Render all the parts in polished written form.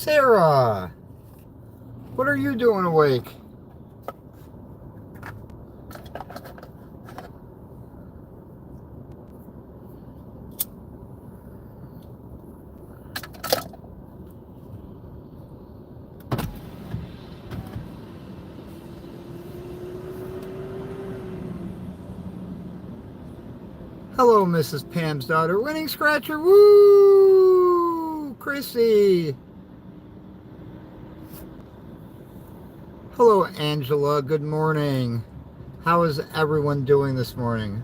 Sarah, what are you doing awake? Hello, Mrs. Pam's daughter. Winning Scratcher. Woo! Chrissy. Hello, Angela. Good morning. How is everyone doing this morning?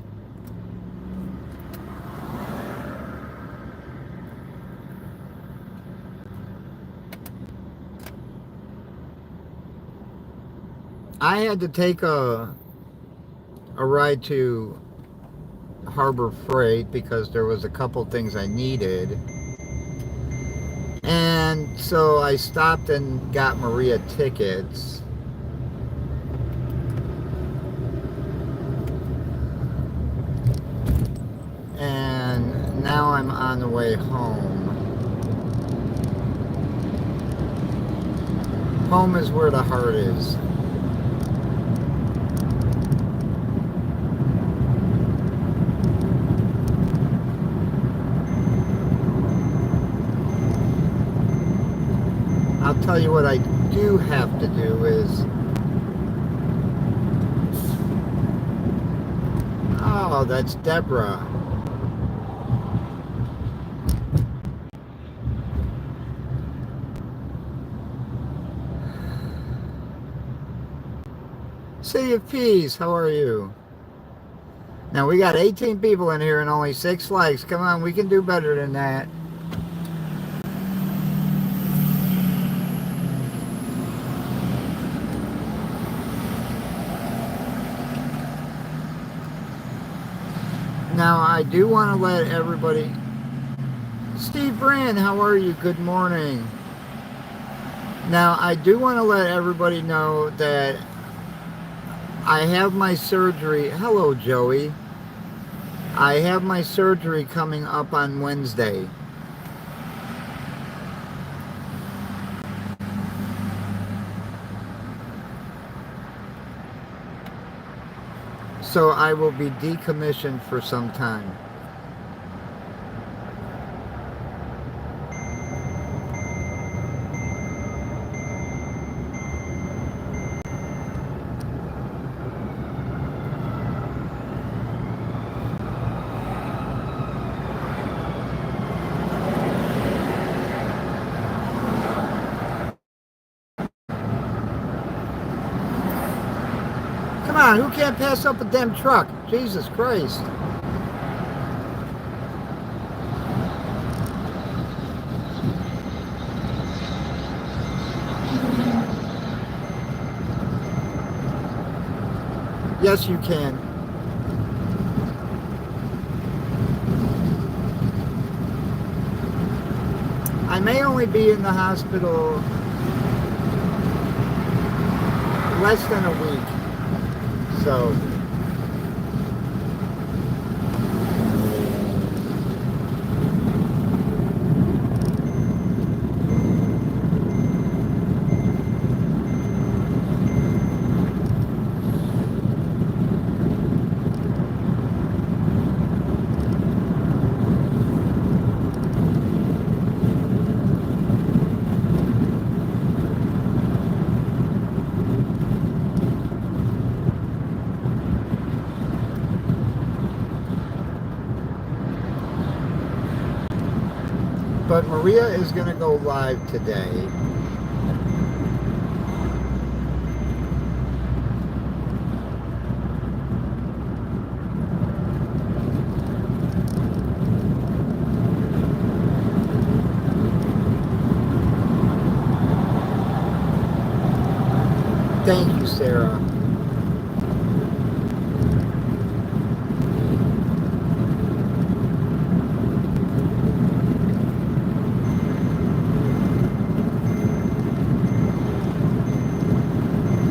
I had to take a ride to Harbor Freight because there was a couple things I needed. And so I stopped and got Maria tickets. And now I'm on the way home. Home is where the heart is. I'll tell you what I do have to do is... Oh, that's Deborah. City of Peace, how are you? Now we got 18 people in here and only 6 likes. Come on, we can do better than that. Now I do want to let everybody... Steve Brand, how are you? Good morning. Now I do want to let everybody know that I have my surgery. Hello, Joey. I have my surgery coming up on Wednesday. So I will be decommissioned for some time. Come on, who can't pass up a damn truck? Jesus Christ. Yes, you can. I may only be in the hospital less than a week. So but Maria is going to go live today. Thank you, Sarah.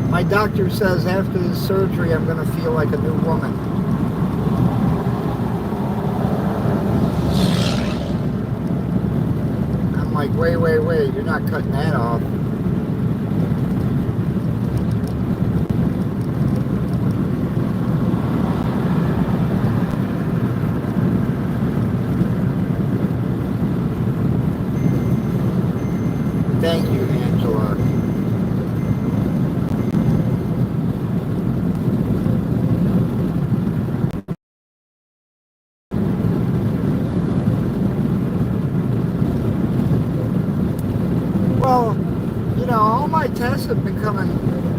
My doctor says after the surgery I'm going to feel like a new woman. I'm like, wait, you're not cutting that off. Thank you, Angela. Well, you know, all my tests have been coming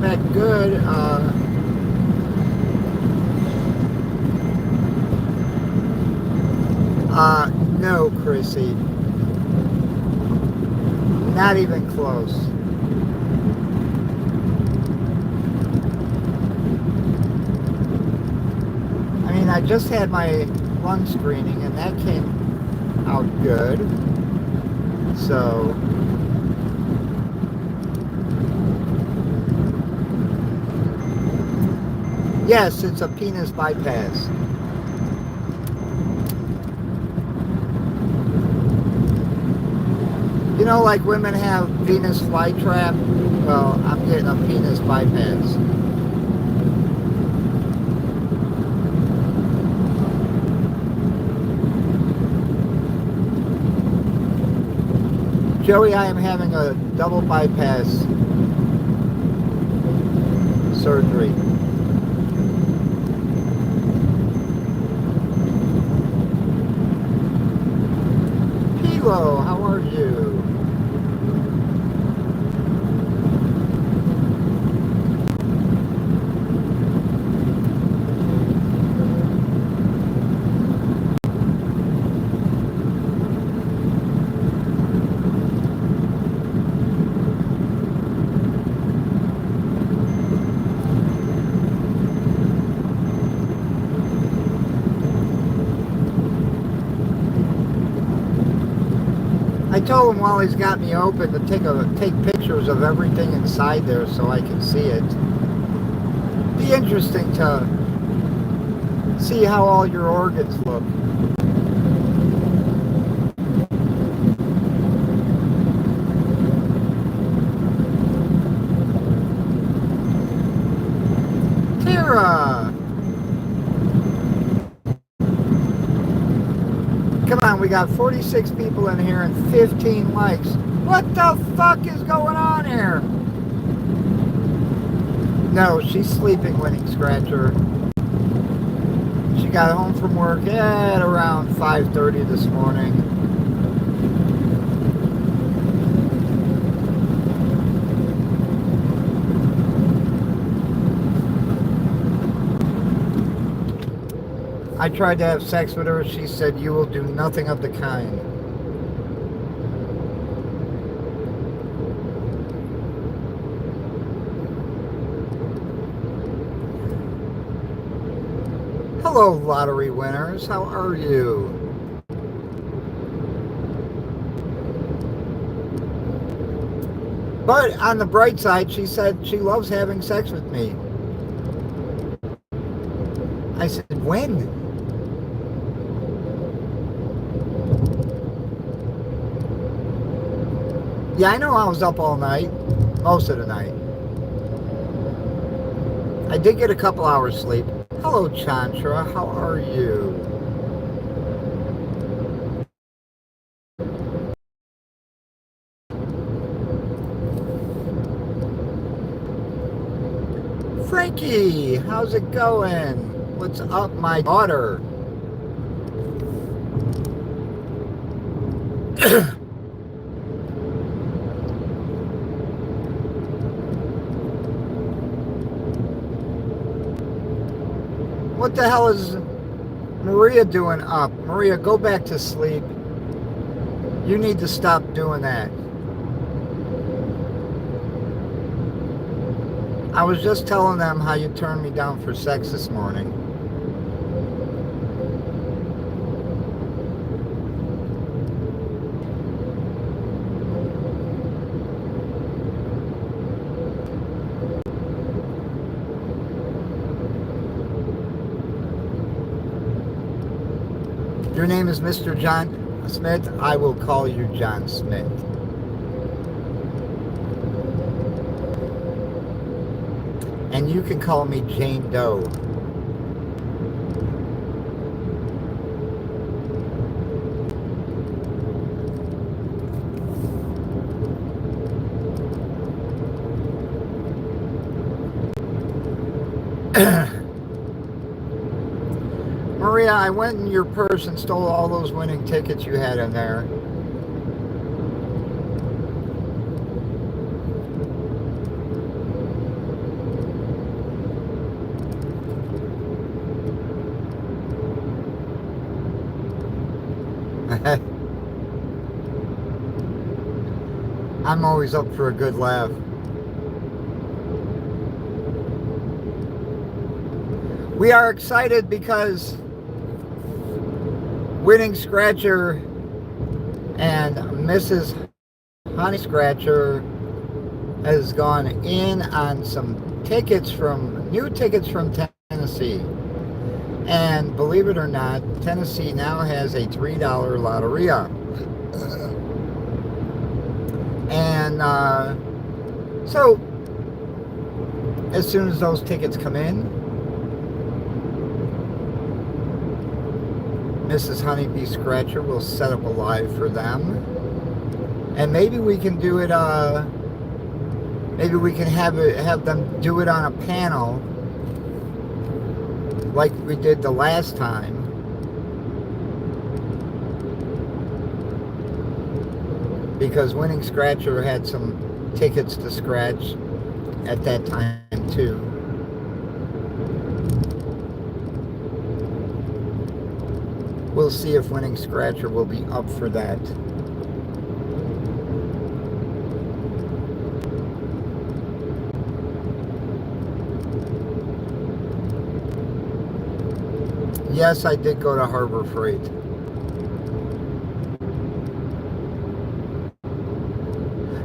back good. No, Chrissy. Not even close. I mean, I just had my lung screening and that came out good. So, yes, it's a penis bypass. You know, like women have penis flytrap? Well, I'm getting a penis bypass. Joey, I am having a double bypass surgery. Hello, how are you? I told him while he's got me open to take pictures of everything inside there so I can see it. Be interesting to see how all your organs look. Tara! Come on, we got 46 people in here and 15 likes. What the fuck is going on here? No, she's sleeping, Winning Scratcher. She got home from work at around 5:30 this morning. I tried to have sex with her. She said, "You will do nothing of the kind." Hello, lottery winners. How are you? But on the bright side, she said she loves having sex with me. I said, when? Yeah, I know I was up all night, most of the night. I did get a couple hours sleep. Hello, Chantra. How are you? Frankie, how's it going? What's up, my daughter? What the hell is Maria doing up? Maria, go back to sleep. You need to stop doing that. I was just telling them how you turned me down for sex this morning. Your name is Mr. John Smith. I will call you John Smith. you can call me Jane Doe. Maria, I went in your purse and stole all those winning tickets you had in there. I'm always up for a good laugh. We are excited because Winning Scratcher and Mrs. Honey Scratcher has gone in on some new tickets from Tennessee. And believe it or not, Tennessee now has a $3 lotteria. And so, as soon as those tickets come in, Mrs. Honeybee Scratcher will set up a live for them. And maybe we can do it, maybe we can have them do it on a panel like we did the last time. Because Winning Scratcher had some tickets to scratch at that time too. We'll see if Winning Scratcher will be up for that. Yes, I did go to Harbor Freight.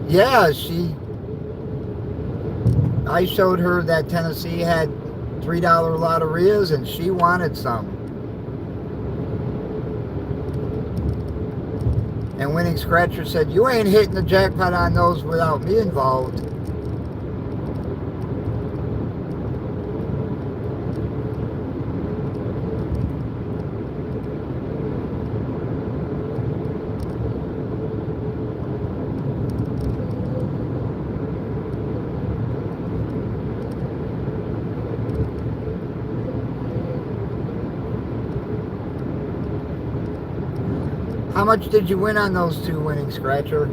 Yeah, I showed her that Tennessee had $3 lotterias and she wanted some. And Winning Scratcher said, "You ain't hitting the jackpot on those without me involved." How much did you win on those two, Winning Scratcher?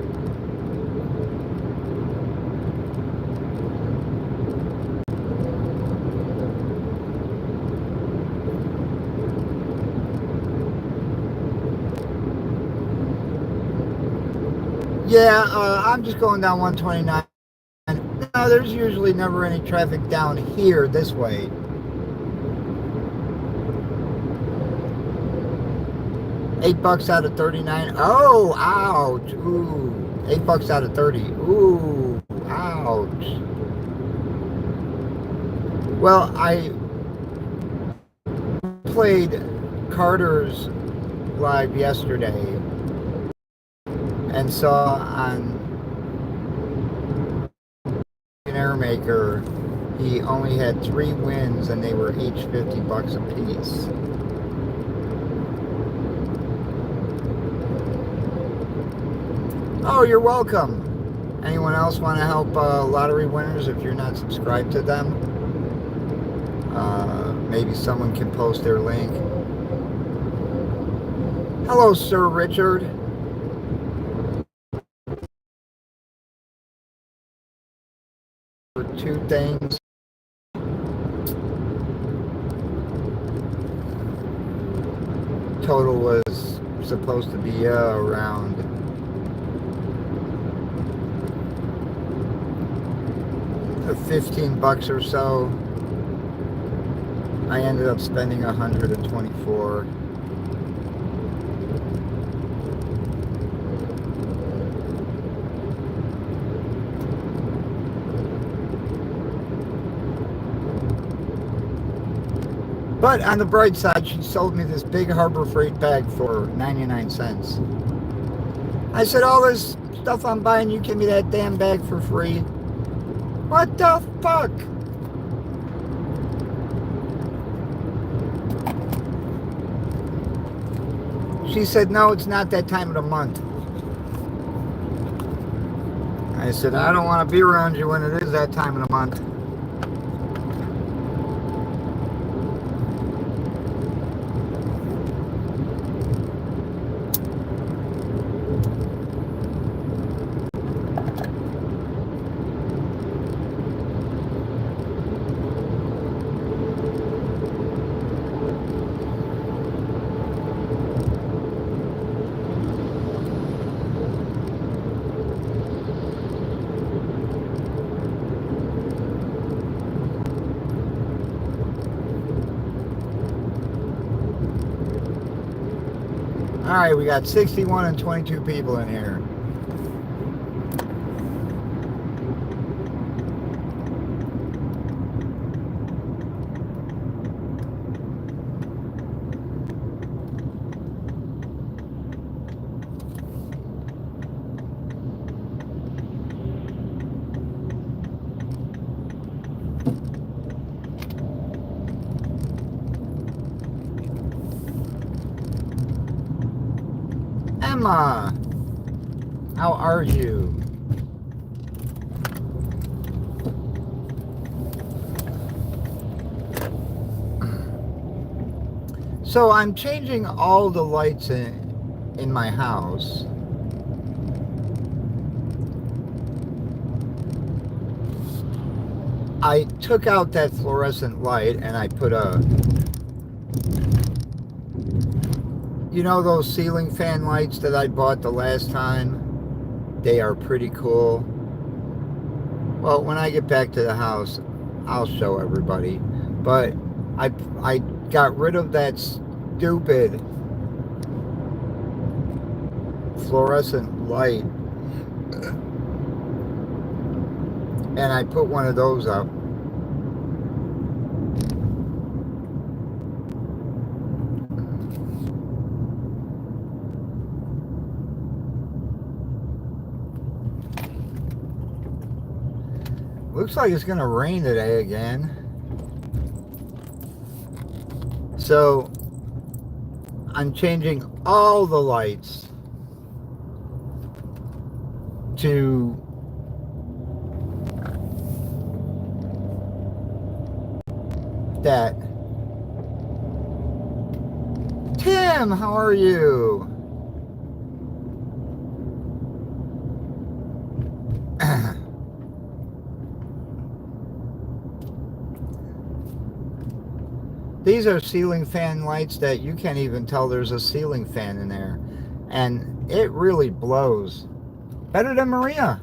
Yeah, I'm just going down 129. No, there's usually never any traffic down here this way. $8 out of 39. Oh, ouch. Ooh. $8 out of 30. Ooh, ouch. Well, I played Carter's live yesterday and saw on Airmaker he only had 3 wins and they were each $50 a piece. Oh, you're welcome. Anyone else want to help lottery winners if you're not subscribed to them? Maybe someone can post their link. Hello, Sir Richard. For 2 things. Total was supposed to be around $15 or so. I ended up spending $124. But on the bright side, she sold me this big Harbor Freight bag for 99 cents. I said, all this stuff I'm buying, you give me that damn bag for free. What the fuck? She said, no, it's not that time of the month. I said, I don't want to be around you when it is that time of the month. All right, we got 61 and 22 people in here. Emma, how are you? So I'm changing all the lights in my house. I took out that fluorescent light and I put you know those ceiling fan lights that I bought the last time? They are pretty cool. Well, when I get back to the house, I'll show everybody. But I got rid of that stupid fluorescent light and I put one of those up. Looks like it's gonna rain today again. So I'm changing all the lights to that. Tim, how are you? These are ceiling fan lights that you can't even tell there's a ceiling fan in there. And it really blows. Better than Maria.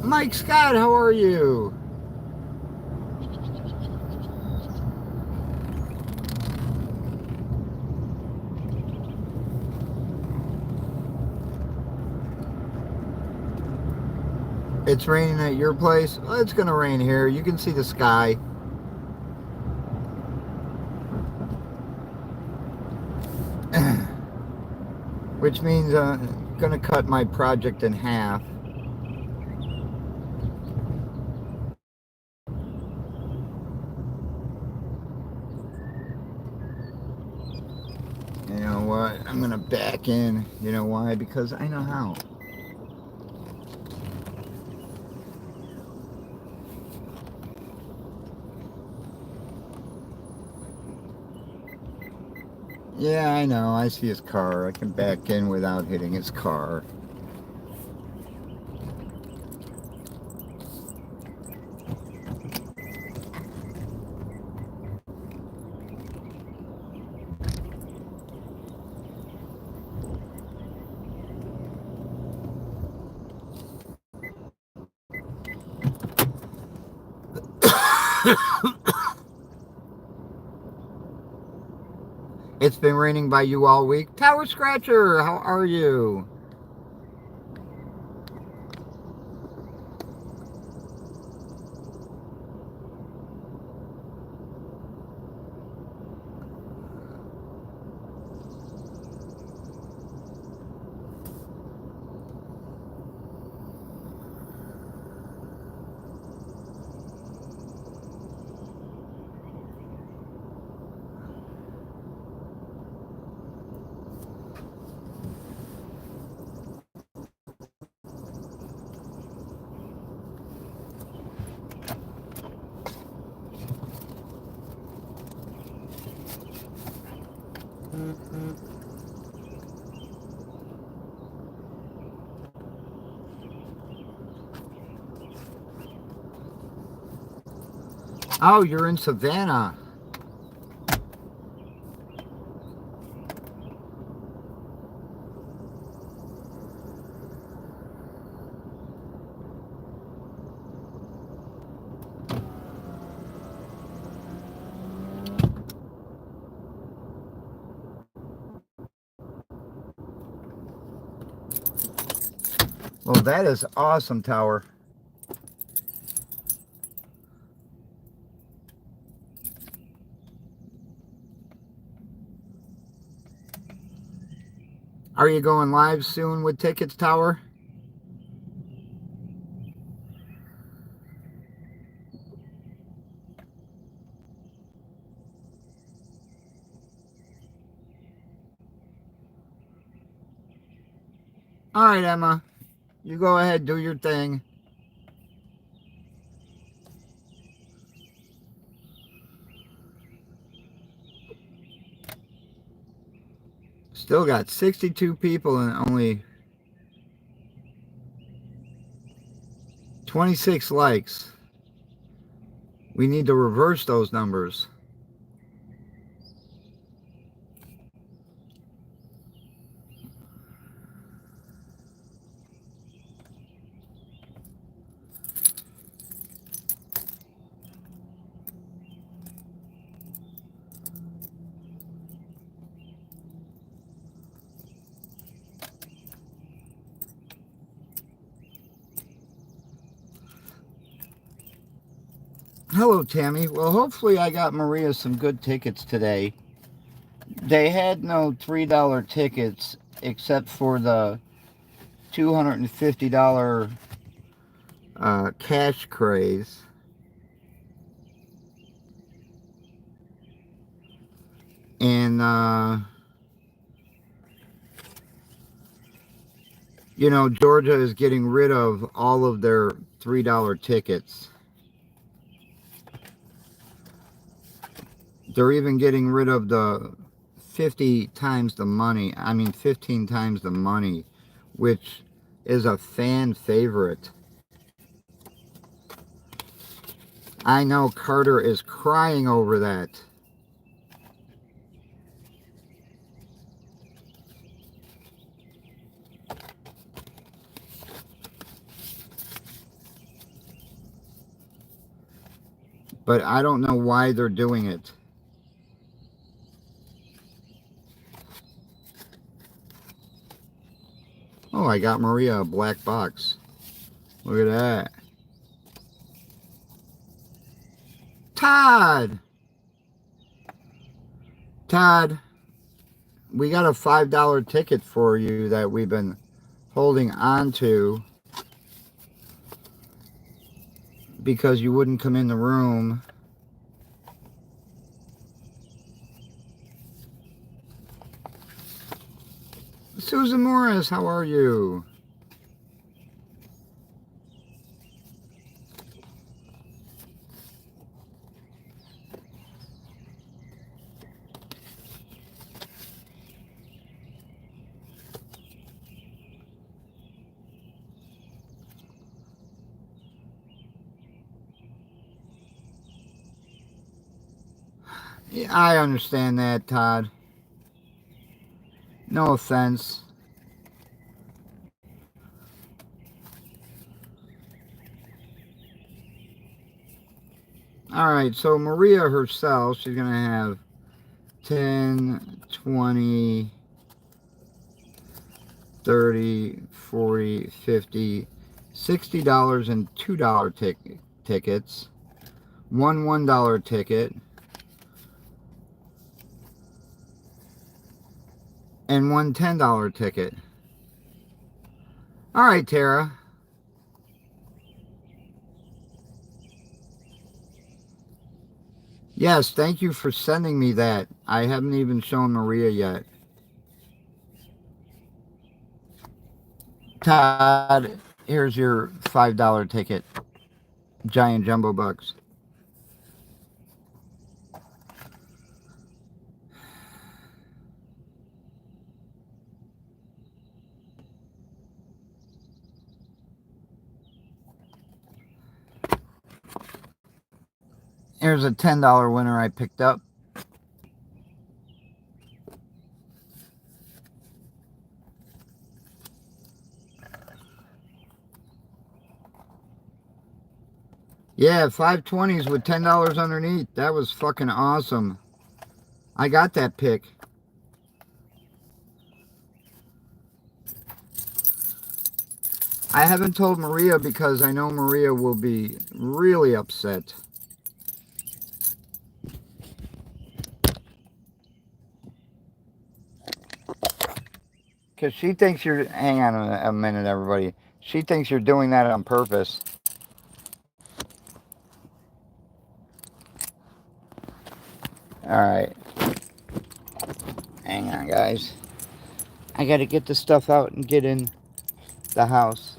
Mike Scott, how are you? It's raining at your place? Well, it's going to rain here. You can see the sky. Which means I'm going to cut my project in half. You know what? I'm going to back in. You know why? Because I know how. Yeah, I know. I see his car. I can back in without hitting his car. It's been raining by you all week. Tower Scratcher, how are you? Oh, you're in Savannah. Well, that is awesome, Tower. Are you going live soon with tickets, Tower? All right, Emma. You go ahead, do your thing. Still got 62 people and only 26 likes. We need to reverse those numbers. Hello, Tammy. Well, hopefully I got Maria some good tickets today. They had no $3 tickets except for the $250 cash craze. And, you know, Georgia is getting rid of all of their $3 tickets. They're even getting rid of the 15 times the money, which is a fan favorite. I know Carter is crying over that. But I don't know why they're doing it. Oh, I got Maria a black box. Look at that. Todd! Todd, we got a $5 ticket for you that we've been holding on to because you wouldn't come in the room. Susan Morris, how are you? Yeah, I understand that, Todd. No offense. All right, so Maria herself, she's going to have 10, 20, 30, 40, 50, $60 and $2 tickets, one $1 ticket, and one $10 ticket. All right, Tara. Yes, thank you for sending me that. I haven't even shown Maria yet. Todd, here's your $5 ticket. Giant Jumbo Bucks. Here's a $10 winner I picked up. Yeah, 520s with $10 underneath. That was fucking awesome. I got that pick. I haven't told Maria because I know Maria will be really upset. Because she thinks you're... Hang on a minute, everybody. She thinks you're doing that on purpose. Alright. Hang on, guys. I gotta get the stuff out and get in the house.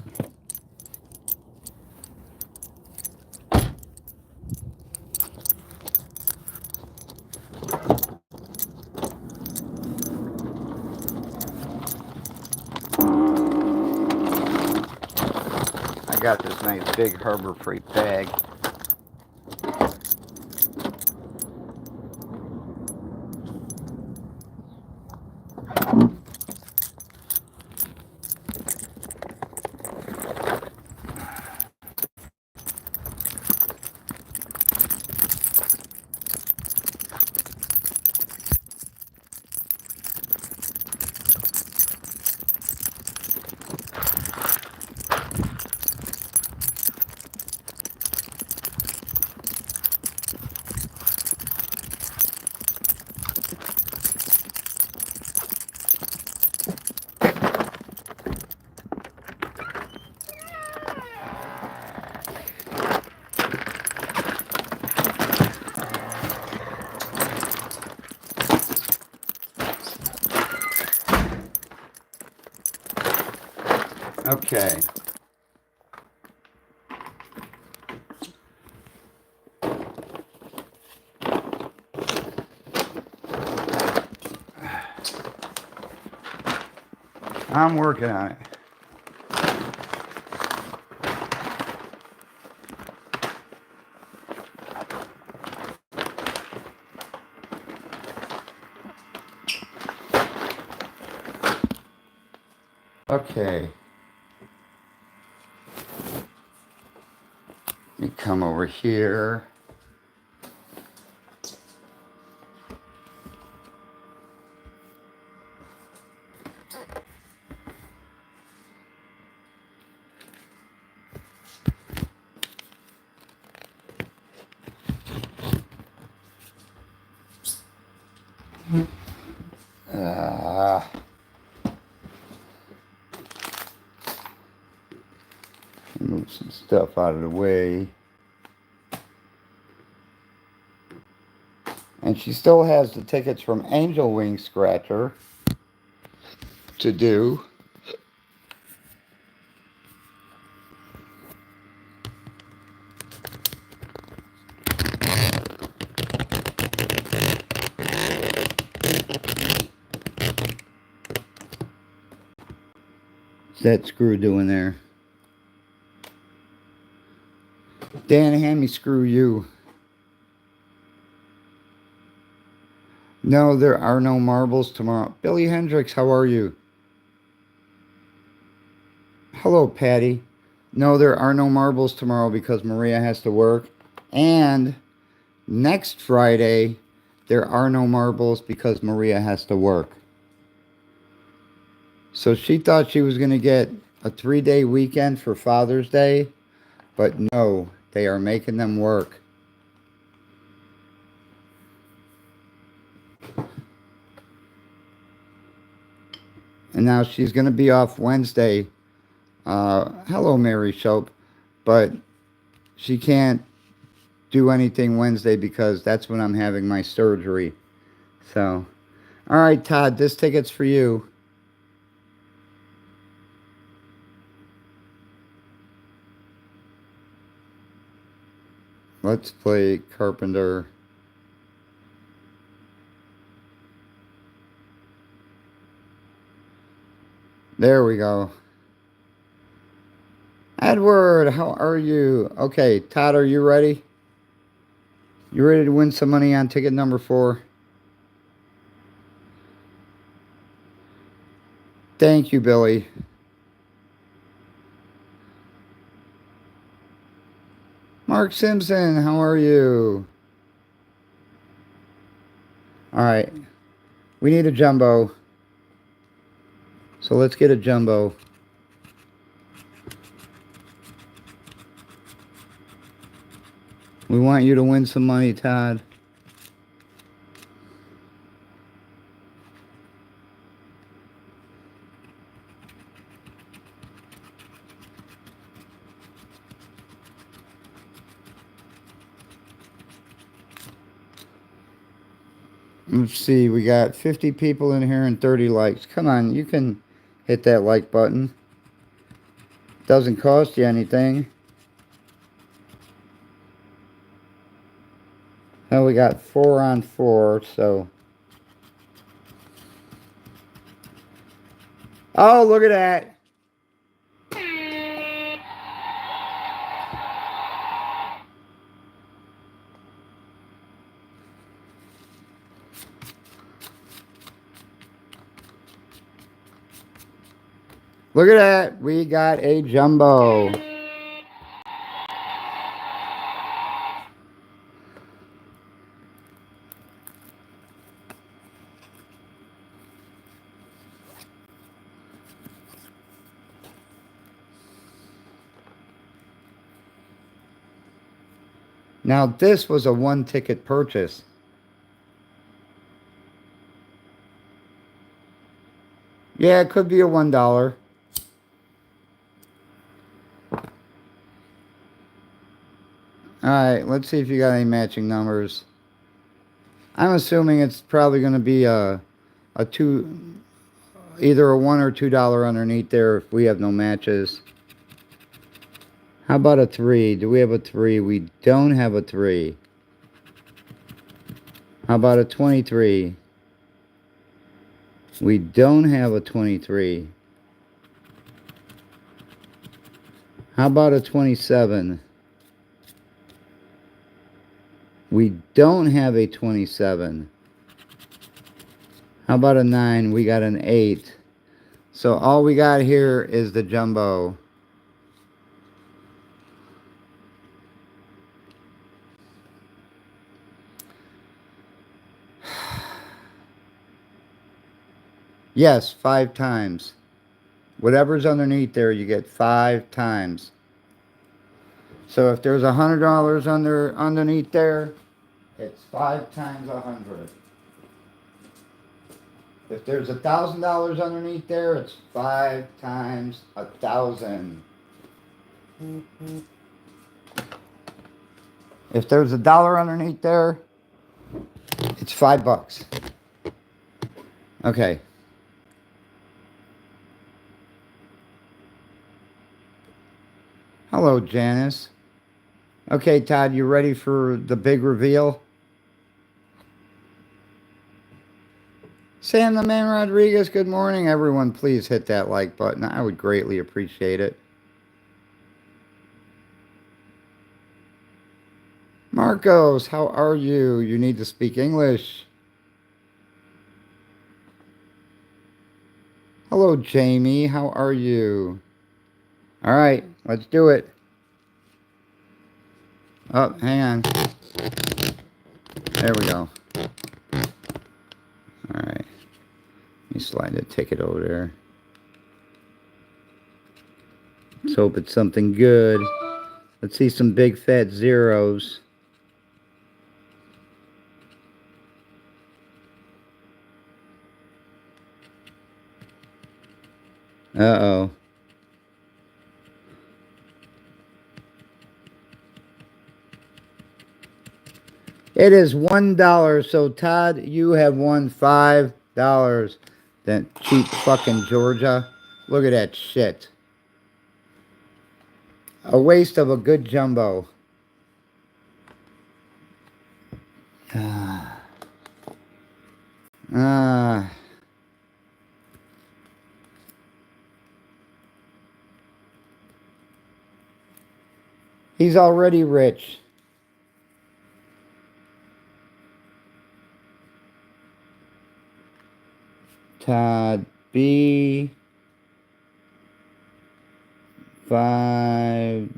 I got this nice big Harbor Freight bag. Okay. I'm working on it. Okay. Let me come over here. Move some stuff out of the way. And she still has the tickets from Angel Wing Scratcher to do. What's that screw doing there? Dan, hand me screw you. No, there are no marbles tomorrow. Billy Hendricks, how are you? Hello, Patty. No, there are no marbles tomorrow because Maria has to work. And next Friday, there are no marbles because Maria has to work. So she thought she was going to get a 3-day weekend for Father's Day. But no, they are making them work. And now she's going to be off Wednesday. Hello, Mary Shope. But she can't do anything Wednesday because that's when I'm having my surgery. So, all right, Todd, this ticket's for you. Let's play Carpenter. There we go. Edward, how are you? Okay, Todd, are you ready? You ready to win some money on ticket number 4? Thank you, Billy. Mark Simpson, how are you? Alright. We need a jumbo. So let's get a jumbo. We want you to win some money, Todd. Let's see, we got 50 people in here and 30 likes. Come on, you can hit that like button. Doesn't cost you anything. Now we got 4 on 4, so. Oh, look at that. Look at that. We got a jumbo. Now, this was a 1-ticket purchase. Yeah, it could be a $1. Alright, let's see if you got any matching numbers. I'm assuming it's probably going to be a either a $1 or $2 underneath there if we have no matches. How about a 3? Do we have a 3? We don't have a 3. How about a 23? We don't have a 23. How about a 27? We don't have a 27. How about a 9? We got an 8. So all we got here is the jumbo. Yes, 5 times. Whatever's underneath there, you get 5 times. So if there's $100 underneath there, it's 5 times 100. If there's $1,000 underneath there, it's 5 times 1,000. If there's $1 underneath there, it's $5. Okay. Hello, Janice. Okay, Todd, you ready for the big reveal? Sam the Man Rodriguez, good morning, everyone. Please hit that like button. I would greatly appreciate it. Marcos, how are you? You need to speak English. Hello, Jamie. How are you? All right, let's do it. Oh, hang on. There we go. All right. Let me slide the ticket over there. Let's hope it's something good. Let's see some big fat zeros. Uh-oh. It is $1. So, Todd, you have won $5. That cheap fucking Georgia. Look at that shit. A waste of a good jumbo. He's already rich. Todd B. $5.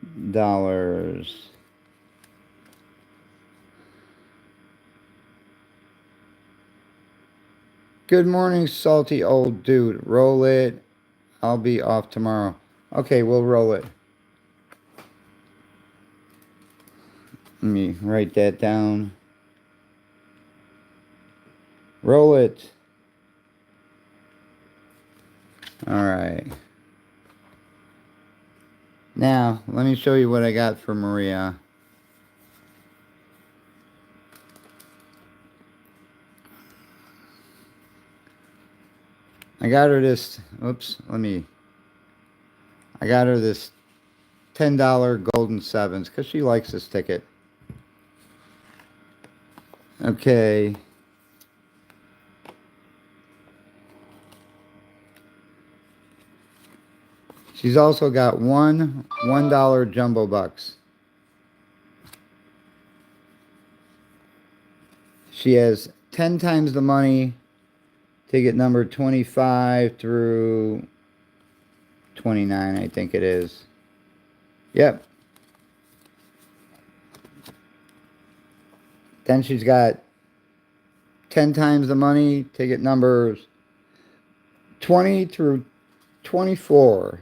Good morning, salty old dude. Roll it. I'll be off tomorrow. Okay, we'll roll it. Let me write that down. Roll it. All right. Now, let me show you what I got for Maria. I got her this, I got her this $10 Golden Sevens because she likes this ticket. Okay. She's also got $1 Jumbo Bucks. She has 10 times the money, ticket number 25 through 29, I think it is. Yep. Then she's got 10 times the money, ticket numbers 20 through 24.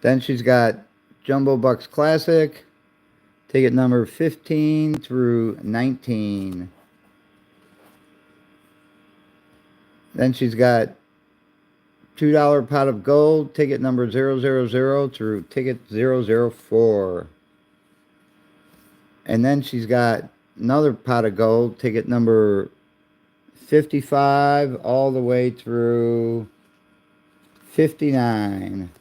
Then she's got Jumbo Bucks Classic, ticket number 15 through 19. Then she's got $2 pot of gold, ticket number 000 through ticket 004. And then she's got another pot of gold, ticket number 55 all the way through 59.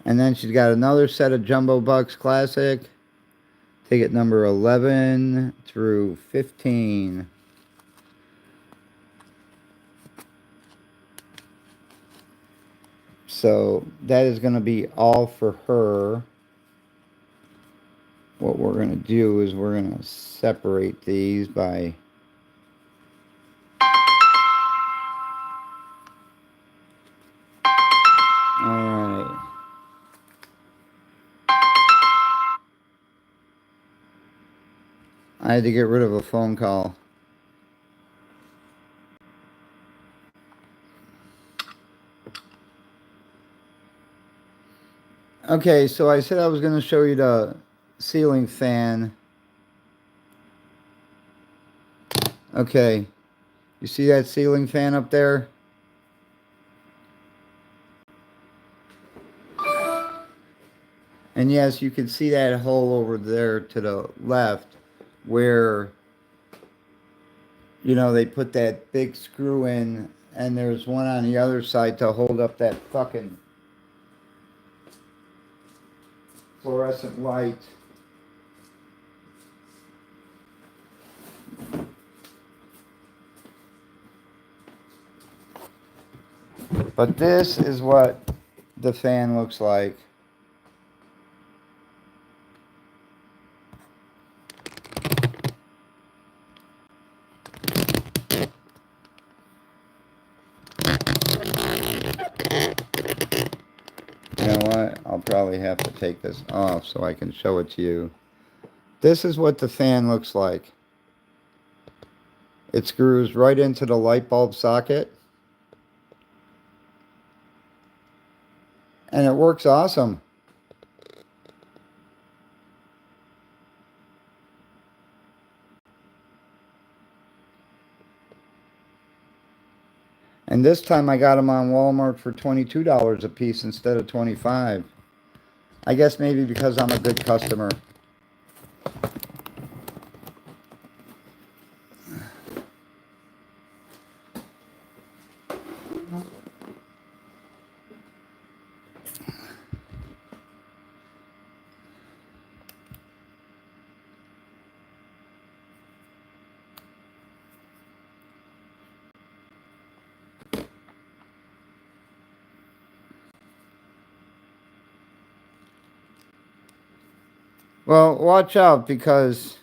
And then she's got another set of Jumbo Bucks Classic, ticket number 11 through 15. So that is going to be all for her. What we're going to do is we're going to separate these by alright. I had to get rid of a phone call. Okay, so I said I was going to show you the ceiling fan. Okay, you see that ceiling fan up there? And yes, you can see that hole over there to the left where, you know, they put that big screw in, and there's one on the other side to hold up that fucking fluorescent light. But this is what the fan looks like. You know what? I'll probably have to take this off so I can show it to you. This is what the fan looks like. It screws right into the light bulb socket. And it works awesome. And this time I got them on Walmart for $22 a piece instead of $25. I guess maybe because I'm a good customer. Well, watch out because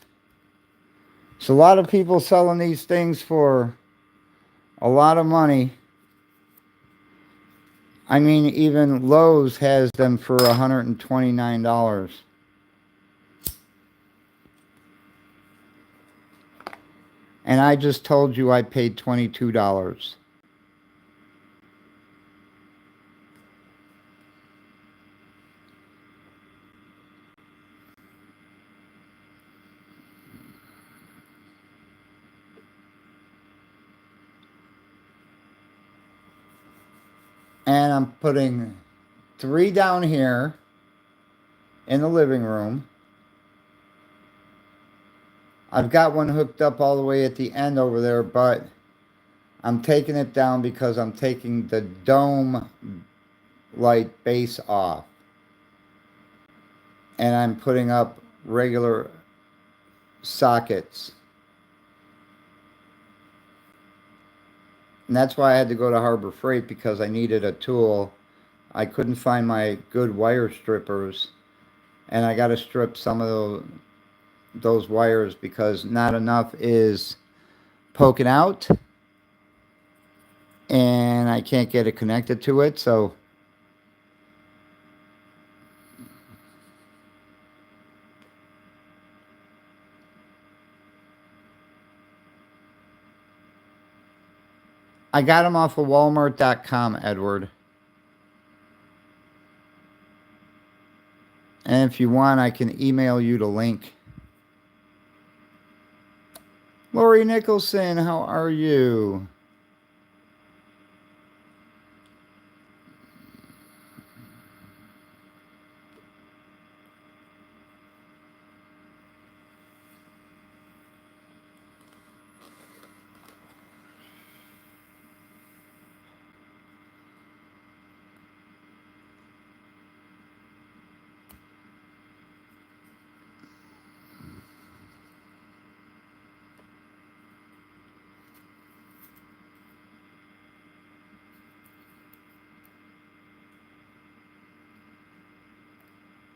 a lot of people selling these things for a lot of money. I mean, even Lowe's has them for $129. And I just told you I paid $22. And I'm putting 3 down here in the living room. I've got one hooked up all the way at the end over there, but I'm taking it down because I'm taking the dome light base off. And I'm putting up regular sockets. And that's why I had to go to Harbor Freight, because I needed a tool. I couldn't find my good wire strippers. And I got to strip some of those wires because not enough is poking out. And I can't get it connected to it, so I got them off of Walmart.com, Edward. And if you want, I can email you the link. Lori Nicholson, how are you?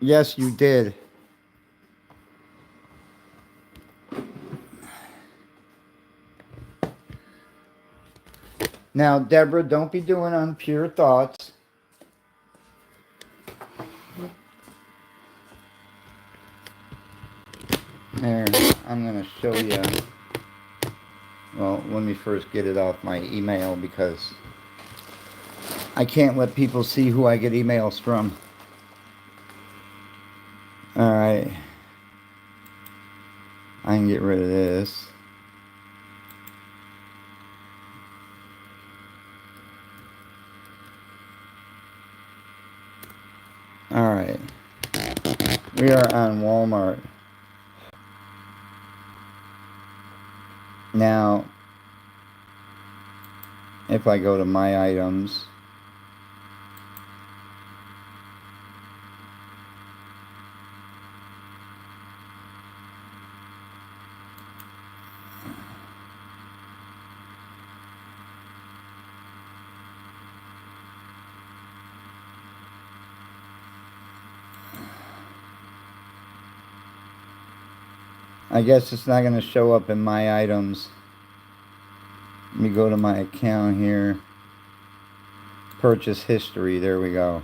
Yes, you did. Now, Deborah, don't be doing unpure thoughts. There, I'm going to show you. Well, let me first get it off my email because I can't let people see who I get emails from. All right. I can get rid of this. All right. We are on Walmart. Now, if I go to my items, I guess it's not going to show up in my items. Let me go to my account here. Purchase history. There we go.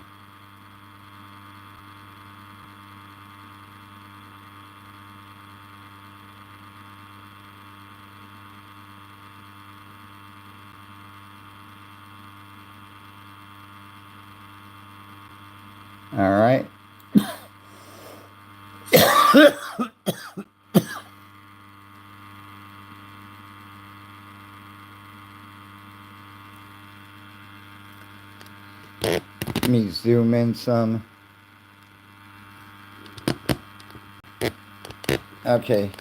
All right. Let me zoom in some. Okay.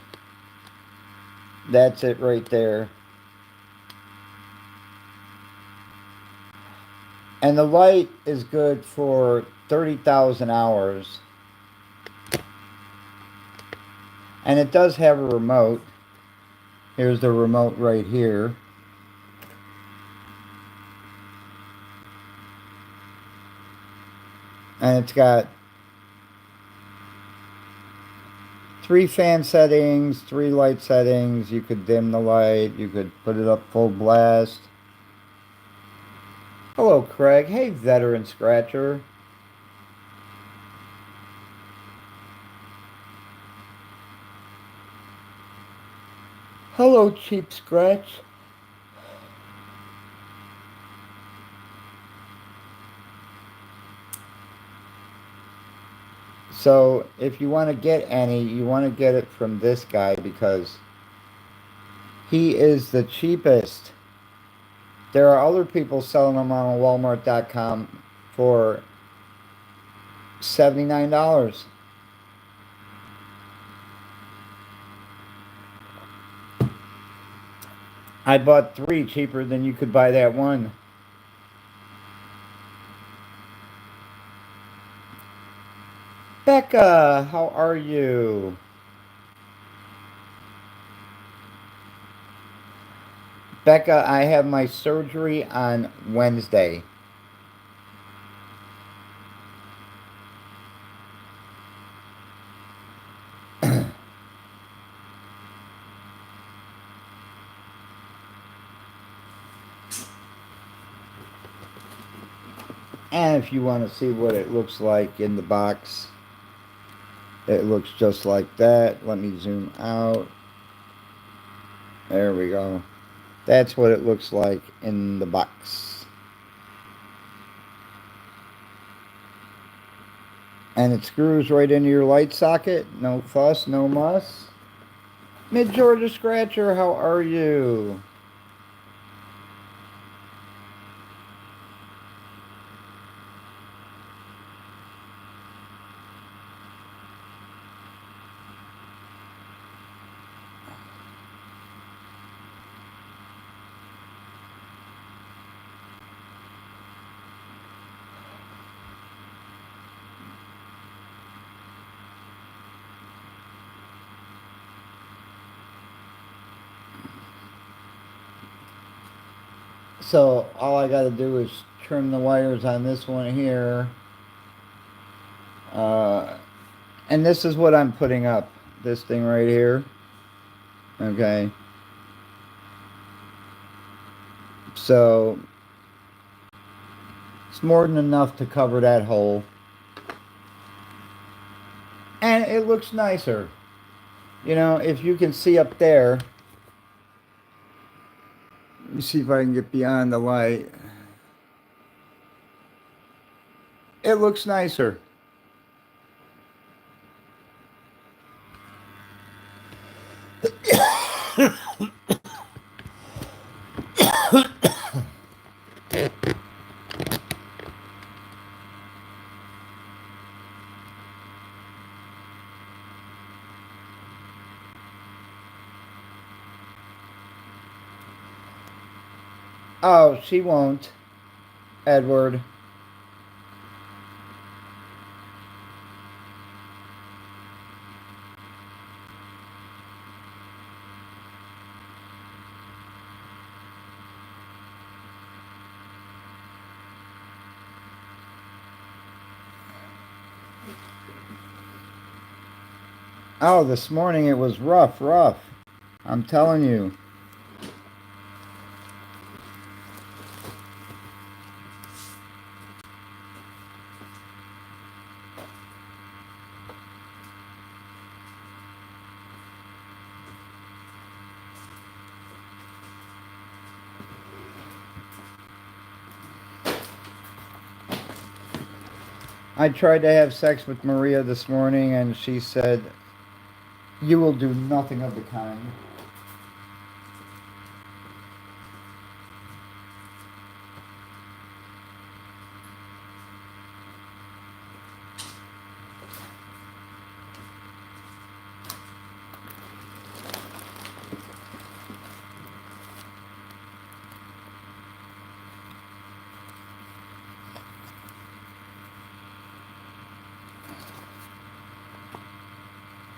That's it right there. And the light is good for 30,000 hours. And it does have a remote. Here's the remote right here. And it's got 3 fan settings, 3 light settings. You could dim the light. You could put it up full blast. Hello, Craig. Hey, veteran scratcher. Hello, cheap scratch. So if you want to get any, you want to get it from this guy because he is the cheapest. There are other people selling them on Walmart.com for $79. I bought 3 cheaper than you could buy that one. Becca, how are you? Becca, I have my surgery on Wednesday. And if you want to see what it looks like in the box, it looks just like that. Let me zoom out. There we go. That's what it looks like in the box. And it screws right into your light socket. No fuss, no muss. Mid-Georgia Scratcher, how are you? So all I got to do is trim the wires on this one here. And this is what I'm putting up. This thing right here. Okay. So it's more than enough to cover that hole. And it looks nicer. You know, if you can see up there. Let me see if I can get beyond the light. It looks nicer. Oh, she won't, Edward. Oh, this morning it was rough, rough. I'm telling you. I tried to have sex with Maria this morning and she said, "You will do nothing of the kind."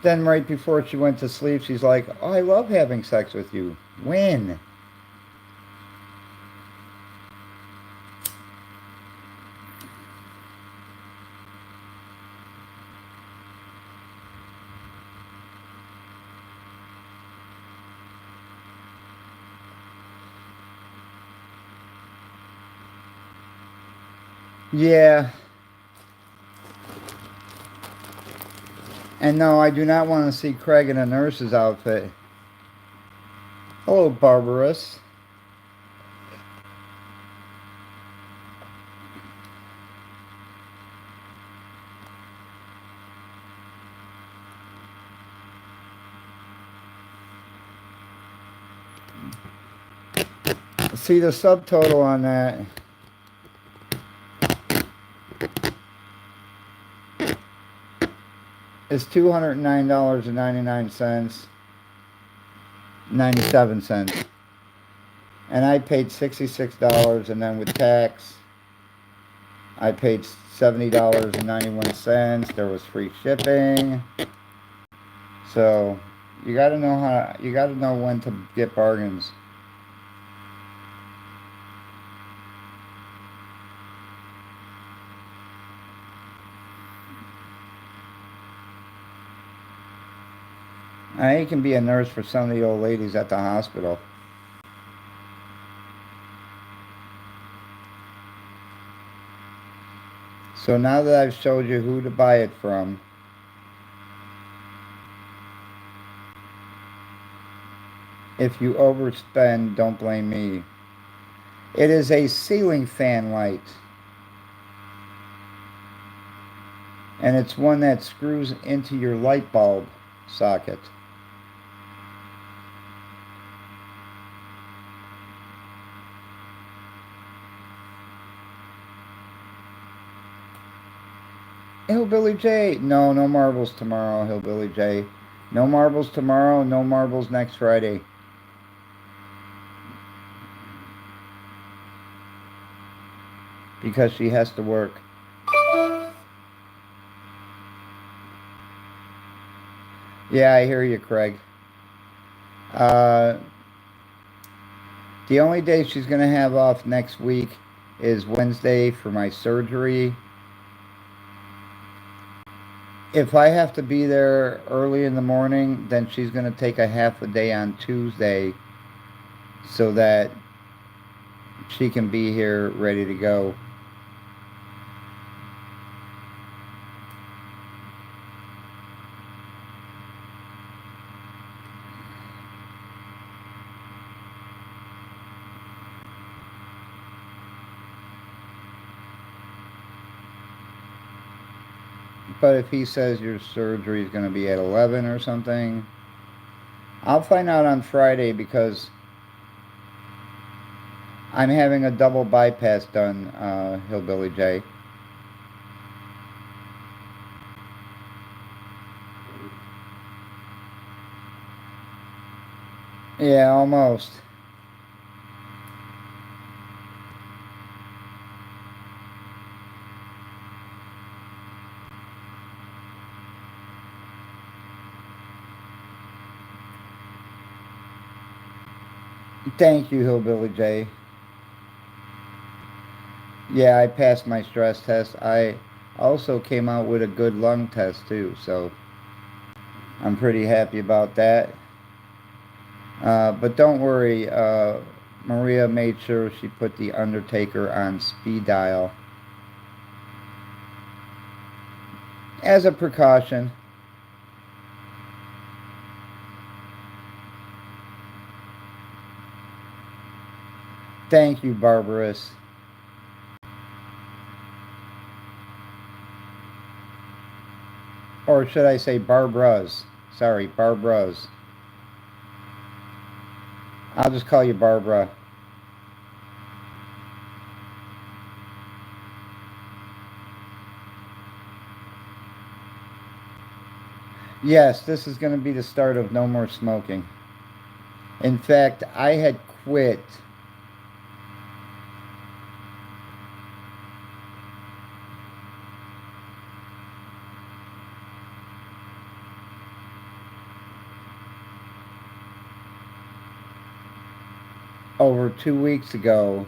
Then right before she went to sleep, she's like, "Oh, I love having sex with you." When? Yeah. And no, I do not want to see Craig in a nurse's outfit. Hello, Barbarous. See the subtotal on that is $209.99, 97 cents, and I paid $66, and then with tax, I paid $70.91. There was free shipping. So you got to know you got to know when to get bargains. I can be a nurse for some of the old ladies at the hospital. So now that I've showed you who to buy it from, if you overspend, don't blame me. It is a ceiling fan light. And it's one that screws into your light bulb socket. Hillbilly J. No, no marbles tomorrow, Hillbilly J. No marbles tomorrow, no marbles next Friday. Because she has to work. Yeah, I hear you, Craig. The only day she's going to have off next week is Wednesday for my surgery. If I have to be there early in the morning, then she's going to take a half a day on Tuesday so that she can be here ready to go. But if he says your surgery is going to be at 11 or something, I'll find out on Friday because I'm having a double bypass done, Hillbilly J. Yeah, almost. Thank you, Hillbilly J. Yeah, I passed my stress test. I also came out with a good lung test, too, so I'm pretty happy about that. But don't worry, Maria made sure she put the Undertaker on speed dial as a precaution. Thank you, Barbarous. Or should I say Barbara's? Sorry, Barbara's. I'll just call you Barbara. Yes, this is going to be the start of no more smoking. In fact, I had quit over 2 weeks ago.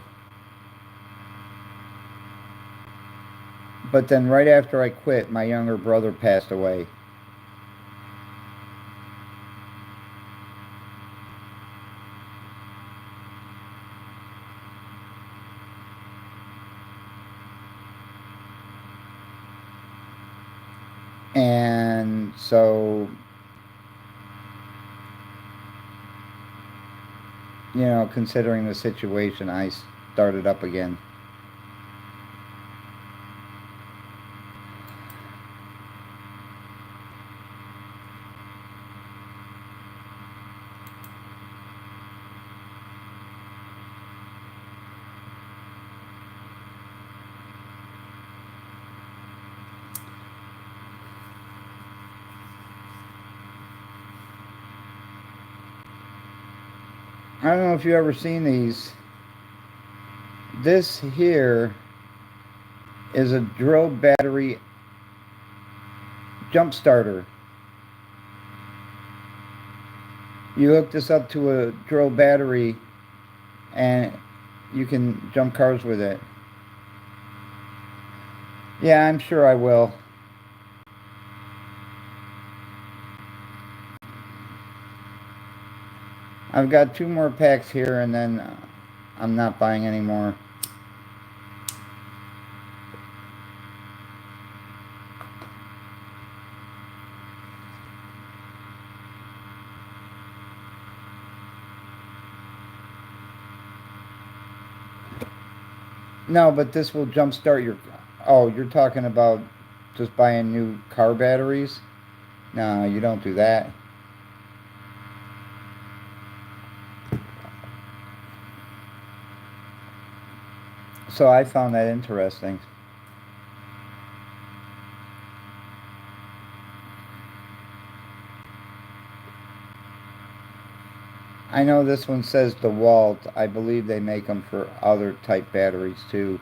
But then right after I quit, my younger brother passed away. And so, considering the situation, I started up again. I don't know if you've ever seen these. This here is a drill battery jump starter. You hook this up to a drill battery and you can jump cars with it. Yeah, I'm sure I will. I've got 2 more packs here and then I'm not buying any more. No, but this will jumpstart your... Oh, you're talking about just buying new car batteries? No, you don't do that. So I found that interesting. I know this one says DeWalt. I believe they make them for other type batteries too.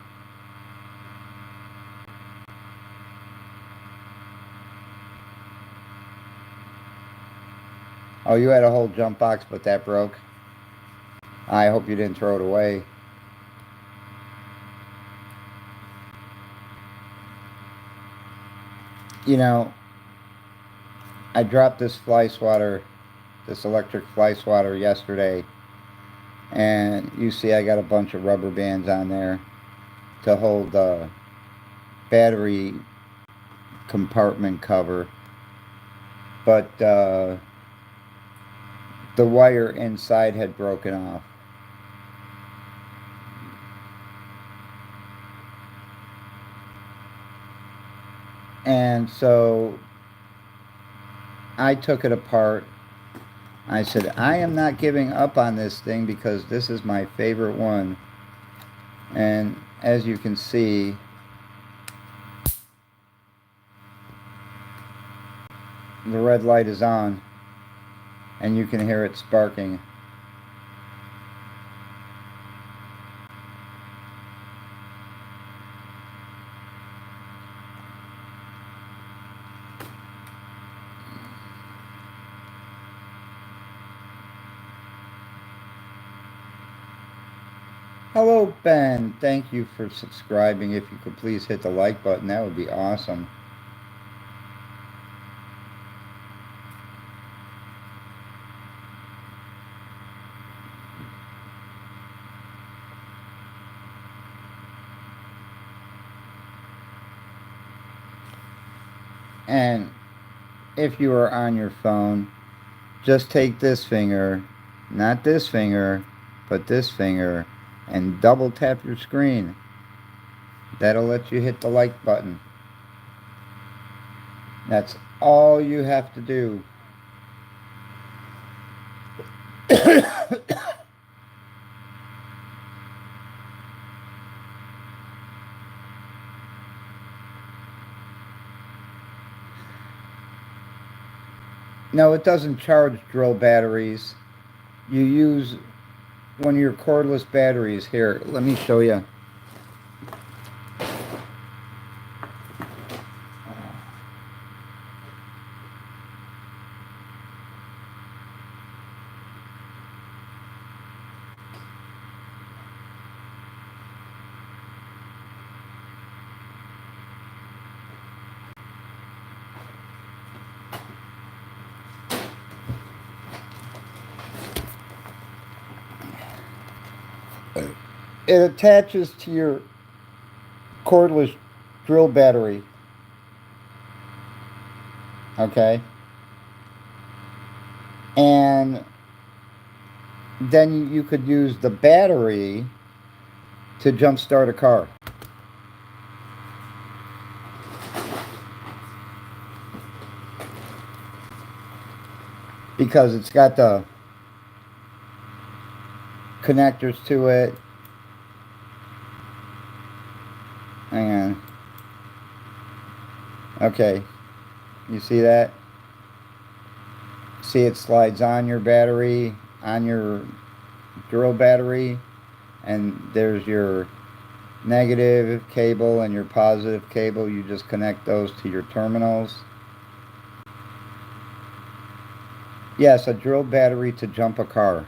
Oh, you had a whole jump box, but that broke? I hope you didn't throw it away. I dropped this fly swatter, this electric fly swatter yesterday, and you see I got a bunch of rubber bands on there to hold the battery compartment cover, but the wire inside had broken off. And so I took it apart. I said, I am not giving up on this thing because this is my favorite one. And as you can see, the red light is on and you can hear it sparking. Hello, Ben. Thank you for subscribing. If you could please hit the like button, that would be awesome. And if you are on your phone, just take this finger, not this finger, but this finger, and double tap your screen. That'll let you hit the like button. That's all you have to do. No, it doesn't charge drill batteries. You use one of your cordless batteries. Here, let me show you. It attaches to your cordless drill battery. Okay? And then you could use the battery to jump start a car. Because it's got the connectors to it. And okay, you see that? See, it slides on your battery, on your drill battery, and there's your negative cable and your positive cable. You just connect those to your terminals. Yes, a drill battery to jump a car.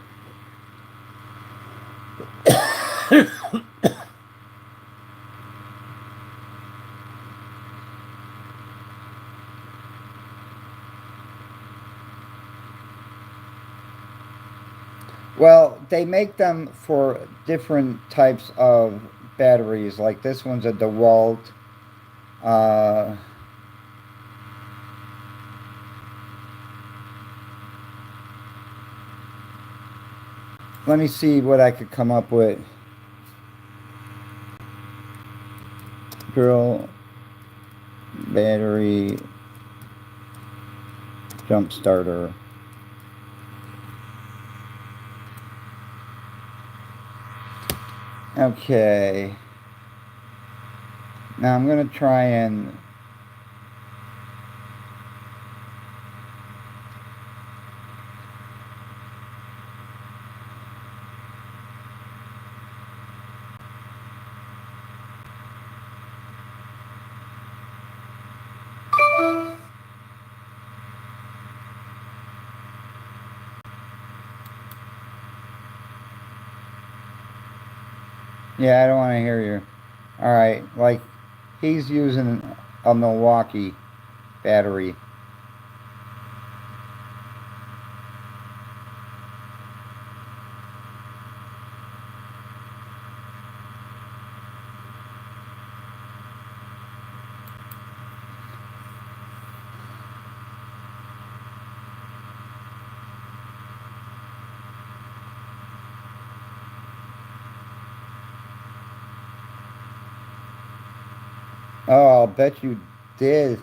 Well, they make them for different types of batteries. Like this one's a DeWalt. Let me see what I could come up with. Drill battery jump starter. Okay. Now I'm going to try and yeah, I don't want to hear you. All right, like he's using a Milwaukee battery. Oh, I'll bet you did.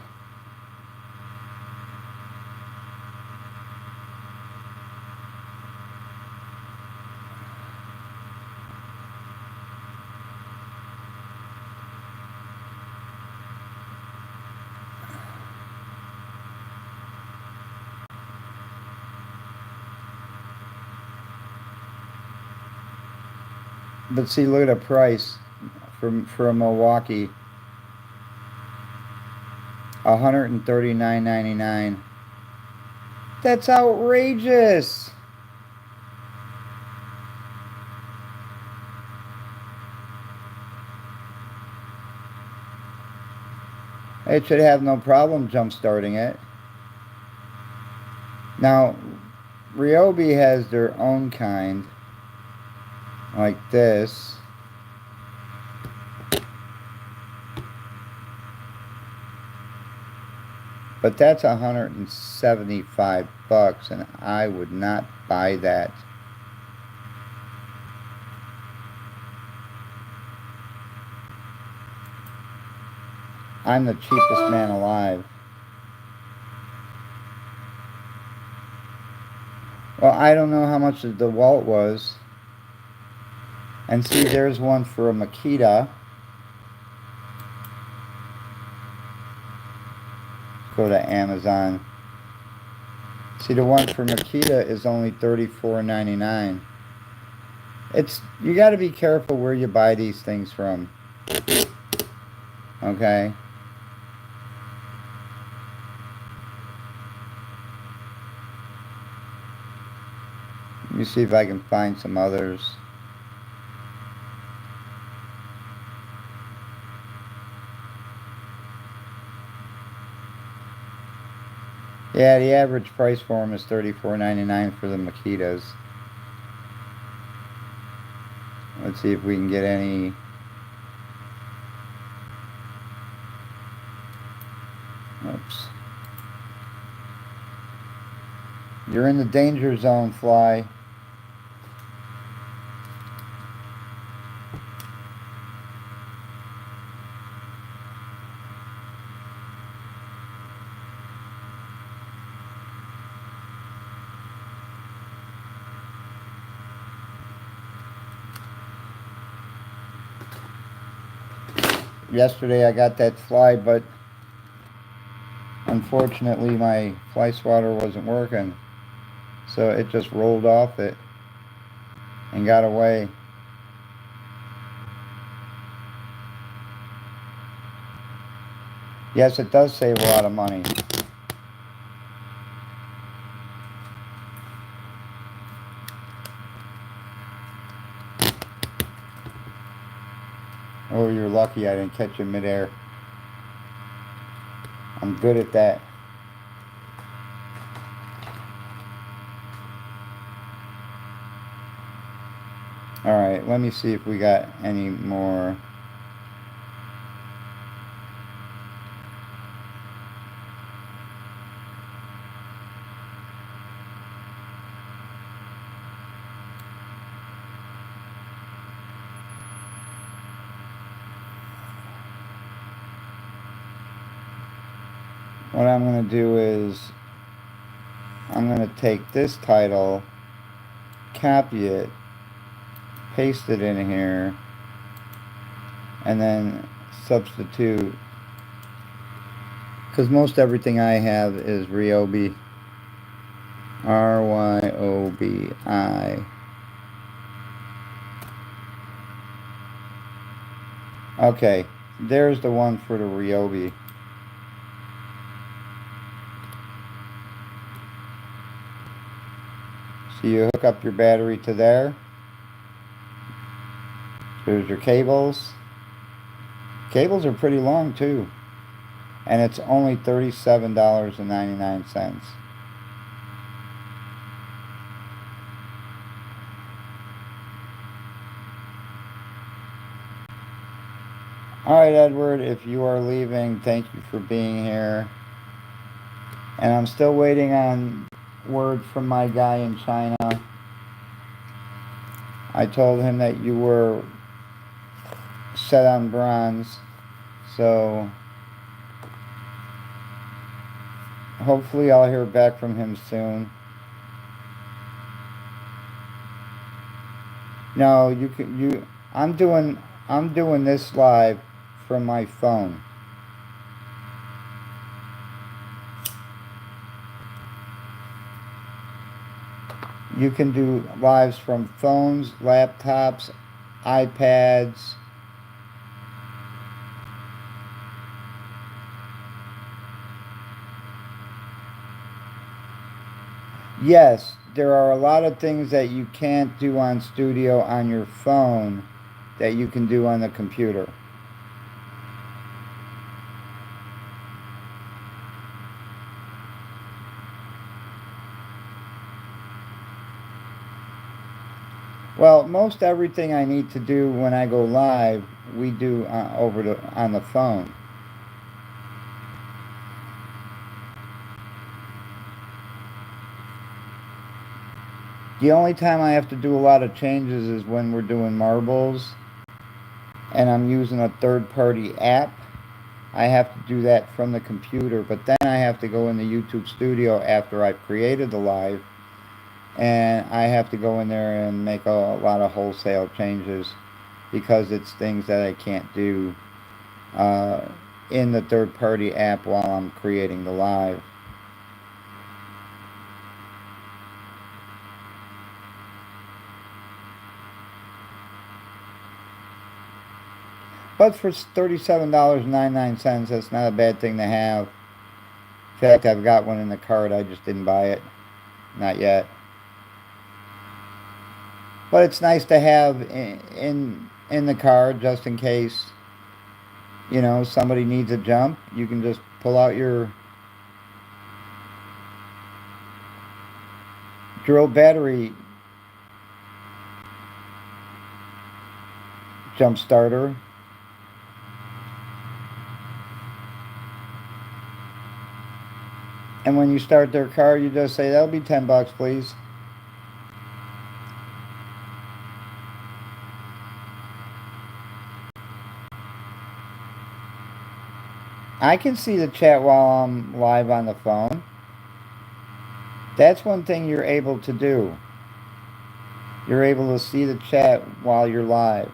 But see, look at the price for a Milwaukee. $139.99. That's outrageous. It should have no problem jump starting it. Now, Ryobi has their own kind, like this. But that's $175, and I would not buy that. I'm the cheapest man alive. Well, I don't know how much the DeWalt was. And see, there's one for a Makita. Go to Amazon. See, the one for Makita is only $34.99. You got to be careful where you buy these things from. Okay? Let me see if I can find some others. Yeah, the average price for them is $34.99 for the Makitas. Let's see if we can get any. Oops. You're in the danger zone, fly. Yesterday I got that fly, but unfortunately my fly swatter wasn't working. So it just rolled off it and got away. Yes, it does save a lot of money. Oh, you're lucky I didn't catch you midair. I'm good at that. Alright, let me see if we got any more. What I'm going to do is I'm going to take this title, copy it, paste it in here, and then substitute, because most everything I have is Ryobi, R-Y-O-B-I. Okay, there's the one for the Ryobi. So you hook up your battery to there. There's your cables. Cables are pretty long too. And it's only $37.99. Alright, Edward, if you are leaving, thank you for being here. And I'm still waiting on word from my guy in China. I told him that you were set on bronze, so hopefully I'll hear back from him soon. No, I'm doing this live from my phone. You can do lives from phones, laptops, iPads. Yes, there are a lot of things that you can't do on Studio on your phone that you can do on the computer. Well, most everything I need to do when I go live, we do on the phone. The only time I have to do a lot of changes is when we're doing marbles and I'm using a third-party app. I have to do that from the computer, but then I have to go in the YouTube Studio after I've created the live, and I have to go in there and make a lot of wholesale changes because it's things that I can't do in the third-party app while I'm creating the live. But for $37.99, that's not a bad thing to have. In fact, I've got one in the cart. I just didn't buy it. Not yet. But it's nice to have in the car just in case, you know, somebody needs a jump. You can just pull out your drill battery jump starter. And when you start their car, you just say, that'll be $10, please. I can see the chat while I'm live on the phone. That's one thing you're able to do. You're able to see the chat while you're live.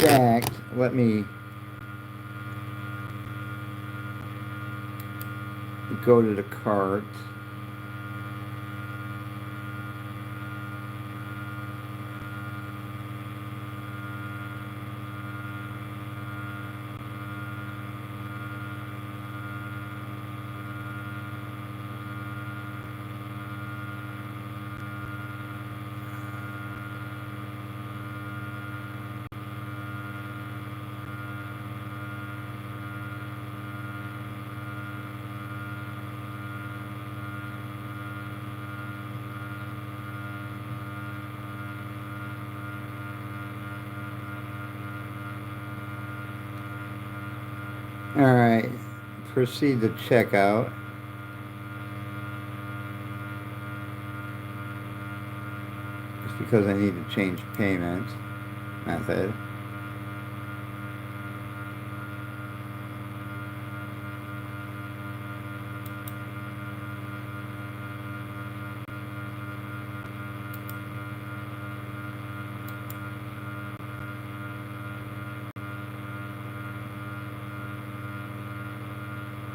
In fact, let me go to the cart. All right, proceed to checkout. Just because I need to change payment method.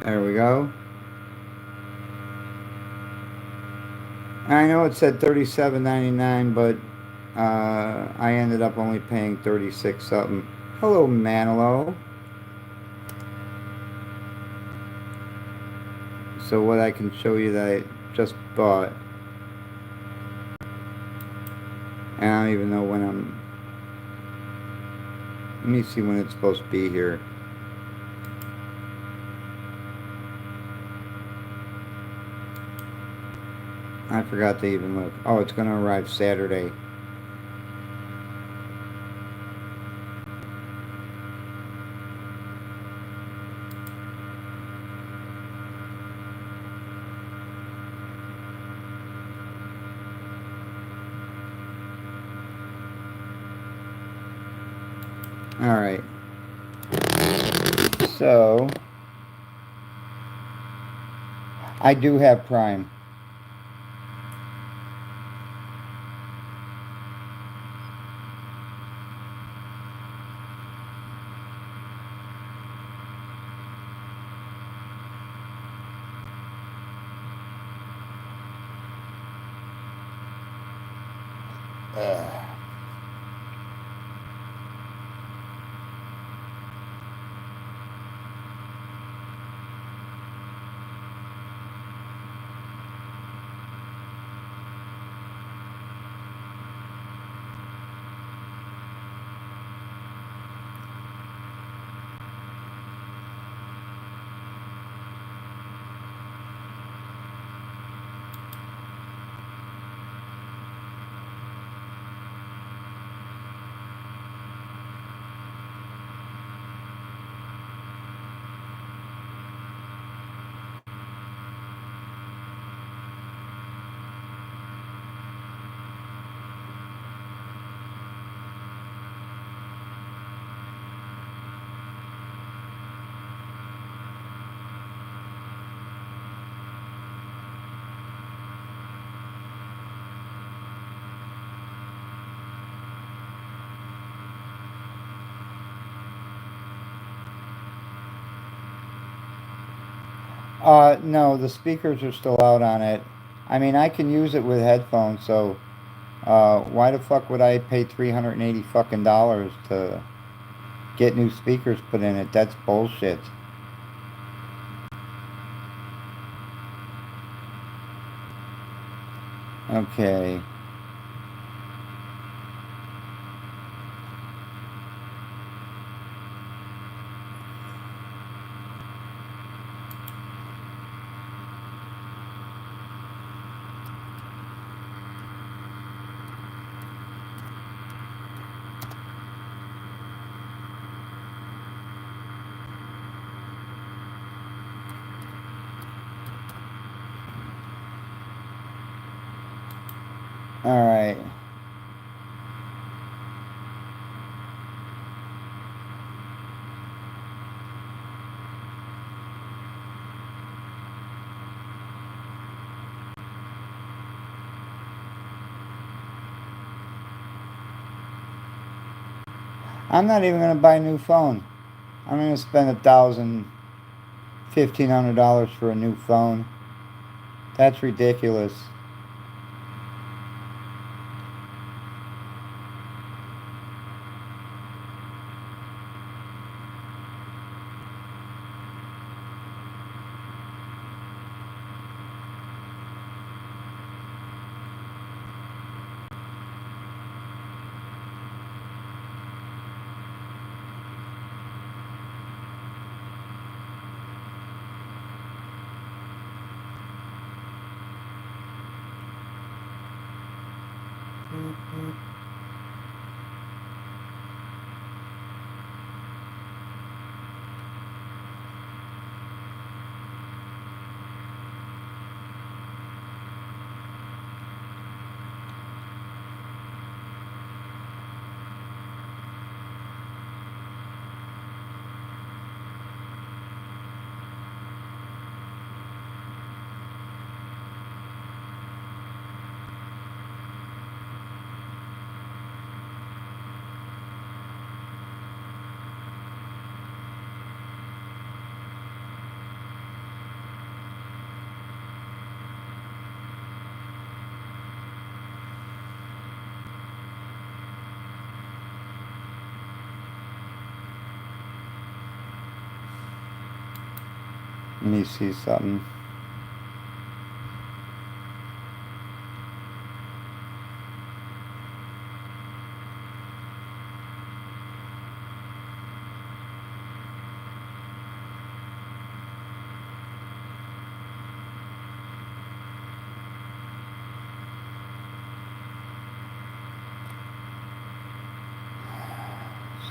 There we go. I know it said $37.99, but I ended up only paying 36 something. Hello, Manilow. So what I can show you that I just bought, and I don't even know when let me see when it's supposed to be here. I forgot to even look. Oh, it's going to arrive Saturday. All right. So, I do have Prime. No, the speakers are still out on it. I mean, I can use it with headphones, so why the fuck would I pay $380 fucking dollars to get new speakers put in it? That's bullshit. Okay. All right. I'm not even gonna buy a new phone. I'm gonna spend $1,000, $1,500 for a new phone. That's ridiculous. Let me see something.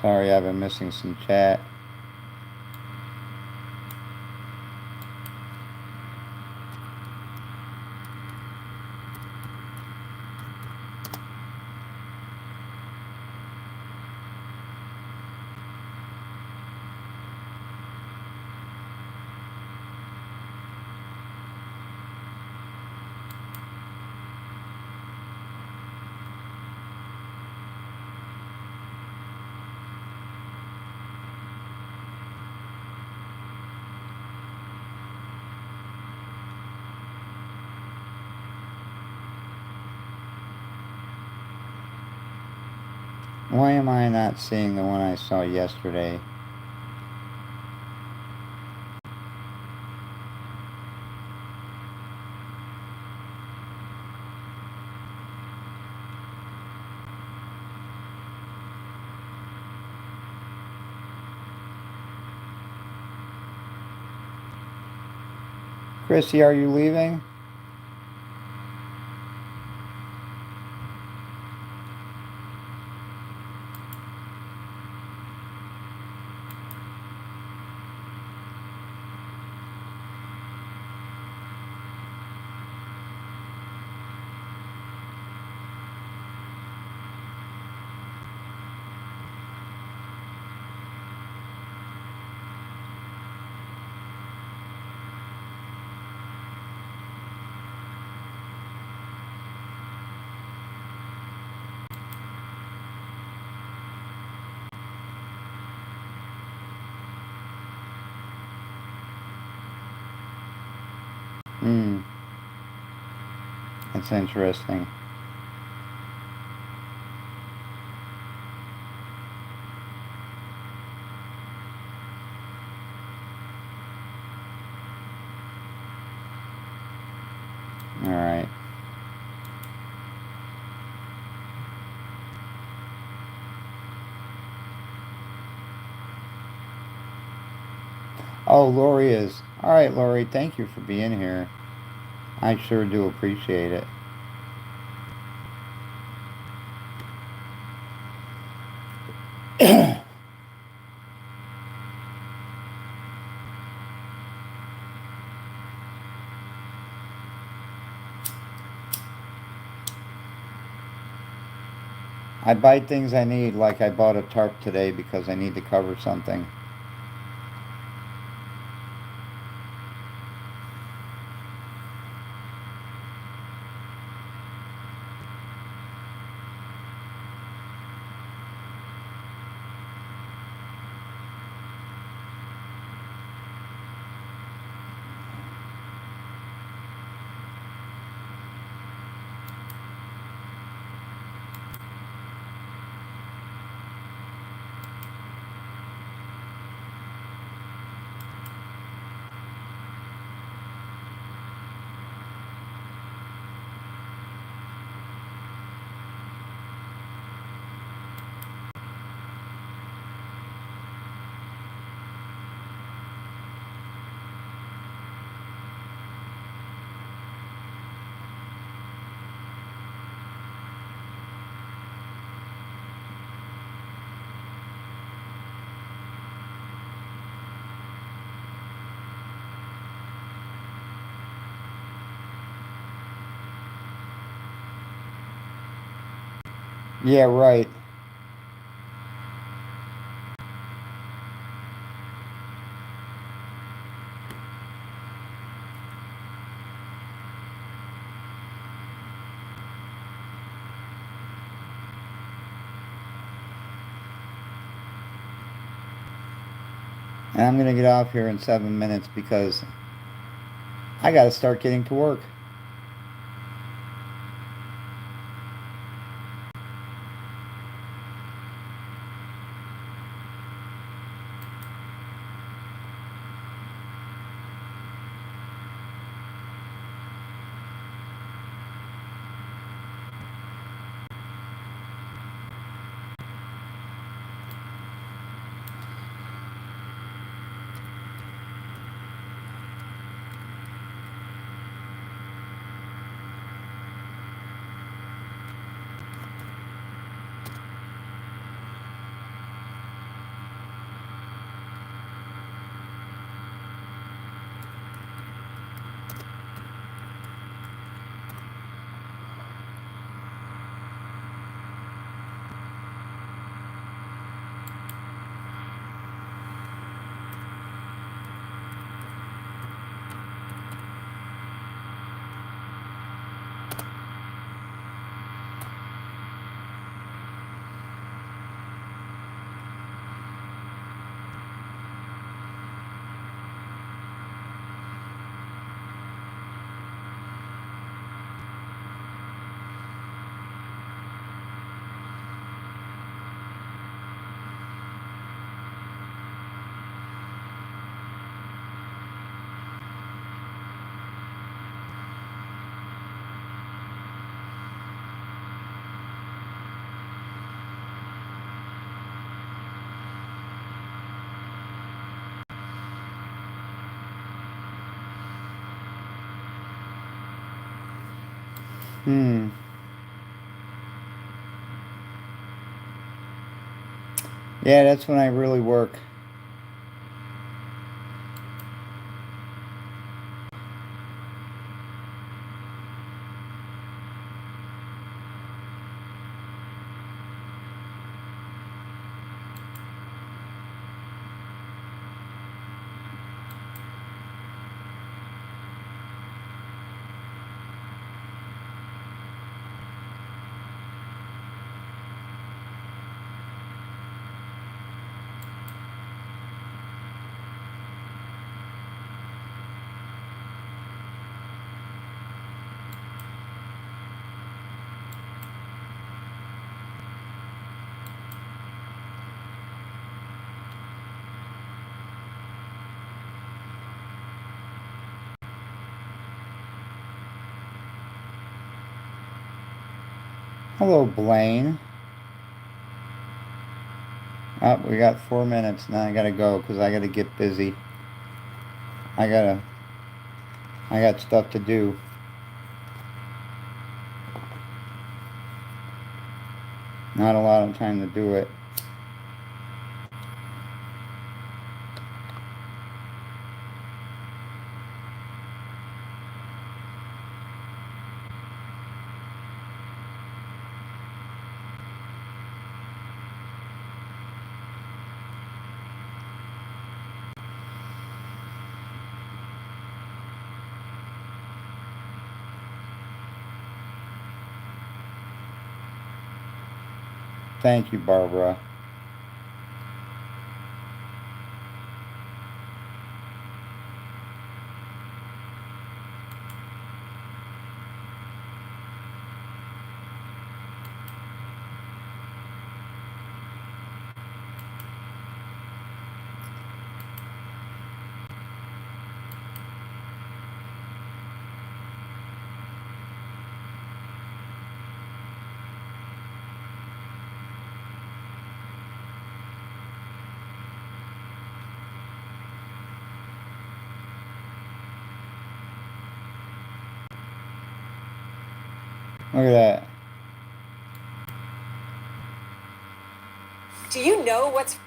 Sorry, I've been missing some chat. Why am I not seeing the one I saw yesterday? Chrissy, are you leaving? Hmm. That's interesting. All right. Oh, Lori is. All right, Lori, thank you for being here. I sure do appreciate it. I buy things I need, like I bought a tarp today because I need to cover something. Yeah, right. And I'm going to get off here in 7 minutes because I got to start getting to work. Hmm. Yeah, that's when I really work. Hello, Blaine. Oh, we got 4 minutes. Now I got to go because I got to get busy. I got stuff to do. Not a lot of time to do it. Thank you, Barbara. Look at that. Do you know what's...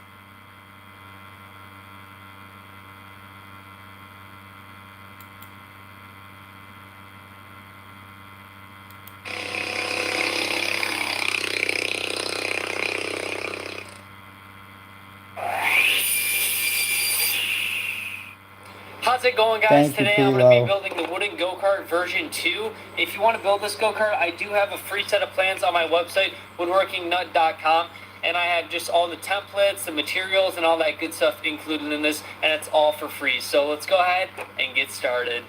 How's it going, guys? Today I'm going to be building the wooden go-kart version 2. If you want to build this go-kart, I do have a free set of plans on my website, woodworkingnut.com. And I have just all the templates, the materials, and all that good stuff included in this, and it's all for free. So let's go ahead and get started.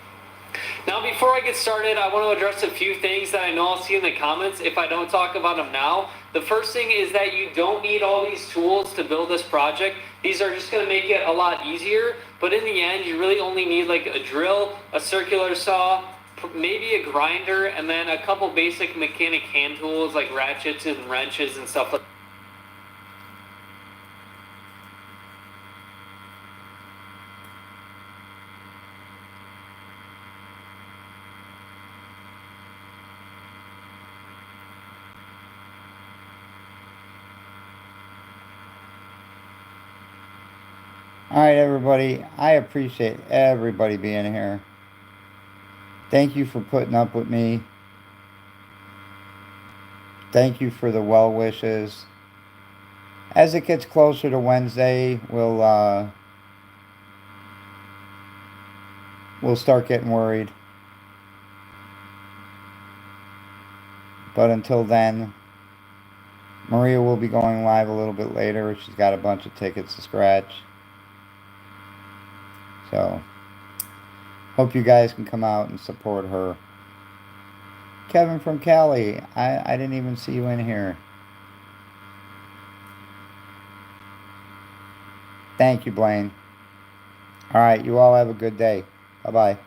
Now, before I get started, I want to address a few things that I know I'll see in the comments if I don't talk about them now. The first thing is that you don't need all these tools to build this project. These are just going to make it a lot easier, but in the end, you really only need like a drill, a circular saw, maybe a grinder, and then a couple basic mechanic hand tools like ratchets and wrenches and stuff like that. All right, everybody. I appreciate everybody being here. Thank you for putting up with me. Thank you for the well wishes. As it gets closer to Wednesday, we'll start getting worried. But until then, Maria will be going live a little bit later. She's got a bunch of tickets to scratch. So, hope you guys can come out and support her. Kevin from Cali, I didn't even see you in here. Thank you, Blaine. All right, you all have a good day. Bye-bye.